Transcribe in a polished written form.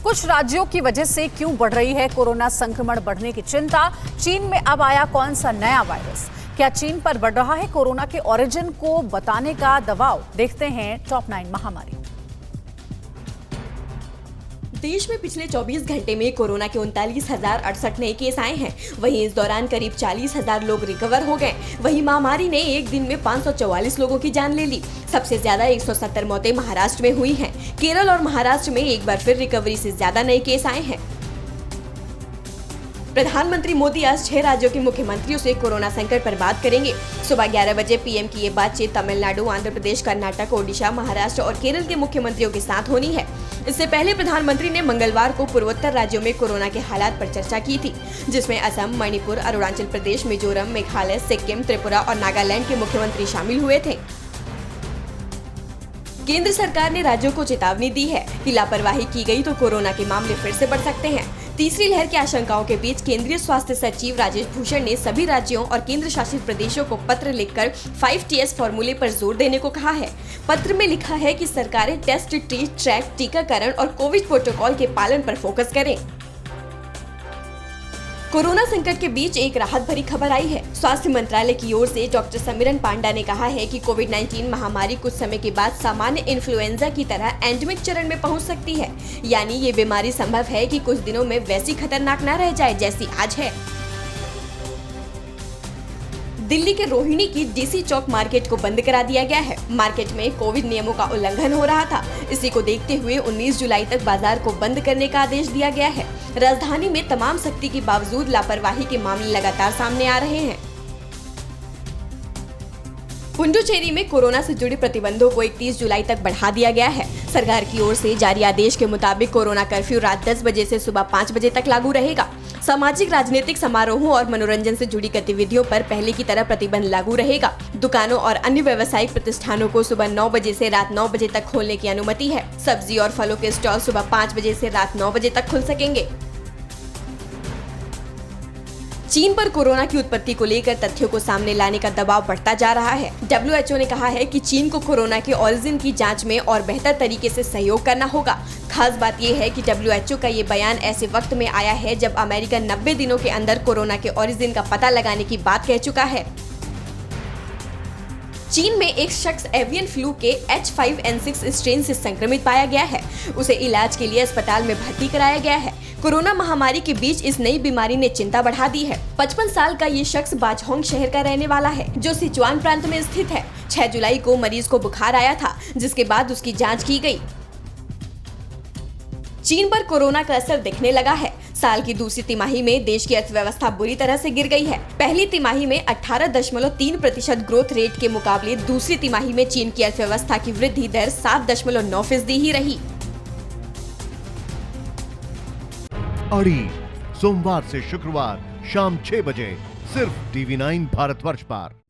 कुछ राज्यों की वजह से क्यों बढ़ रही है कोरोना संक्रमण बढ़ने की चिंता? चीन में अब आया कौन सा नया वायरस? क्या चीन पर बढ़ रहा है कोरोना के ओरिजिन को बताने का दबाव? देखते हैं टॉप 9 महामारी। देश में पिछले 24 घंटे में कोरोना के 39,068 नए केस आए हैं। वहीं इस दौरान करीब 40,000 लोग रिकवर हो गए। वहीं महामारी ने एक दिन में 544 लोगों की जान ले ली। सबसे ज्यादा 170 मौतें महाराष्ट्र में हुई हैं। केरल और महाराष्ट्र में एक बार फिर रिकवरी से ज्यादा नए केस आए हैं। प्रधानमंत्री मोदी आज 6 राज्यों के मुख्यमंत्रियों से कोरोना संकट पर बात करेंगे। सुबह 11 बजे पीएम की ये बातचीत तमिलनाडु, आंध्र प्रदेश, कर्नाटक, ओडिशा, महाराष्ट्र और केरल के मुख्यमंत्रियों के साथ होनी है। इससे पहले प्रधानमंत्री ने मंगलवार को पूर्वोत्तर राज्यों में कोरोना के हालात पर चर्चा की थी, जिसमें असम, मणिपुर, अरुणाचल प्रदेश, मिजोरम, मेघालय, सिक्किम, त्रिपुरा और नागालैंड के मुख्यमंत्री शामिल हुए थे। केंद्र सरकार ने राज्यों को चेतावनी दी है कि लापरवाही की गई तो कोरोना के मामले फिर से बढ़ सकते हैं। तीसरी लहर की आशंकाओं के बीच केंद्रीय स्वास्थ्य सचिव राजेश भूषण ने सभी राज्यों और केंद्र शासित प्रदेशों को पत्र लिखकर 5Ts फॉर्मूले पर जोर देने को कहा है। पत्र में लिखा है कि सरकारें टेस्ट, ट्रीट, ट्रैक, टीकाकरण और कोविड प्रोटोकॉल के पालन पर फोकस करें। कोरोना संकट के बीच एक राहत भरी खबर आई है। स्वास्थ्य मंत्रालय की ओर से डॉक्टर समिरन पांडा ने कहा है कि कोविड-19 महामारी कुछ समय के बाद सामान्य इन्फ्लुएंजा की तरह एंडेमिक चरण में पहुंच सकती है। यानी ये बीमारी संभव है कि कुछ दिनों में वैसी खतरनाक न रह जाए जैसी आज है। दिल्ली के रोहिणी की डीसी चौक मार्केट को बंद करा दिया गया है। मार्केट में कोविड नियमों का उल्लंघन हो रहा था। इसी को देखते हुए 19 जुलाई तक बाजार को बंद करने का आदेश दिया गया है। राजधानी में तमाम सख्ती के बावजूद लापरवाही के मामले लगातार सामने आ रहे हैं। पुडुचेरी में कोरोना से जुड़े प्रतिबंधों को 31 जुलाई तक बढ़ा दिया गया है। सरकार की ओर से जारी आदेश के मुताबिक कोरोना कर्फ्यू रात 10 बजे से सुबह 5 बजे तक लागू रहेगा। सामाजिक, राजनीतिक समारोहों और मनोरंजन से जुड़ी गतिविधियों पर पहले की तरह प्रतिबंध लागू रहेगा। दुकानों और अन्य व्यावसायिक प्रतिष्ठानों को सुबह 9 बजे से रात 9 बजे तक खोलने की अनुमति है। सब्जी और फलों के स्टॉल सुबह 5 बजे से रात 9 बजे तक खुल सकेंगे। चीन पर कोरोना की उत्पत्ति को लेकर तथ्यों को सामने लाने का दबाव बढ़ता जा रहा है। WHO ने कहा है कि चीन को कोरोना के ओरिजिन की जांच में और बेहतर तरीके से सहयोग करना होगा। खास बात यह है कि WHO का ये बयान ऐसे वक्त में आया है जब अमेरिका 90 दिनों के अंदर कोरोना के ओरिजिन का पता लगाने की बात कह चुका है। चीन में एक शख्स एवियन फ्लू के H5N6 स्ट्रेन से संक्रमित पाया गया है। उसे इलाज के लिए अस्पताल में भर्ती कराया गया है। कोरोना महामारी के बीच इस नई बीमारी ने चिंता बढ़ा दी है। 55 साल का ये शख्स बाजहोंग शहर का रहने वाला है, जो सिचुआन प्रांत में स्थित है। 6 जुलाई को मरीज को बुखार आया था, जिसके बाद उसकी जांच की गई। चीन पर कोरोना का असर दिखने लगा है। साल की दूसरी तिमाही में देश की अर्थव्यवस्था बुरी तरह से गिर गई है। पहली तिमाही में 18.3% ग्रोथ रेट के मुकाबले दूसरी तिमाही में चीन की अर्थव्यवस्था की वृद्धि दर 7.9% ही रही। अड़ी सोमवार से शुक्रवार शाम 6 बजे सिर्फ TV9 भारतवर्ष पर।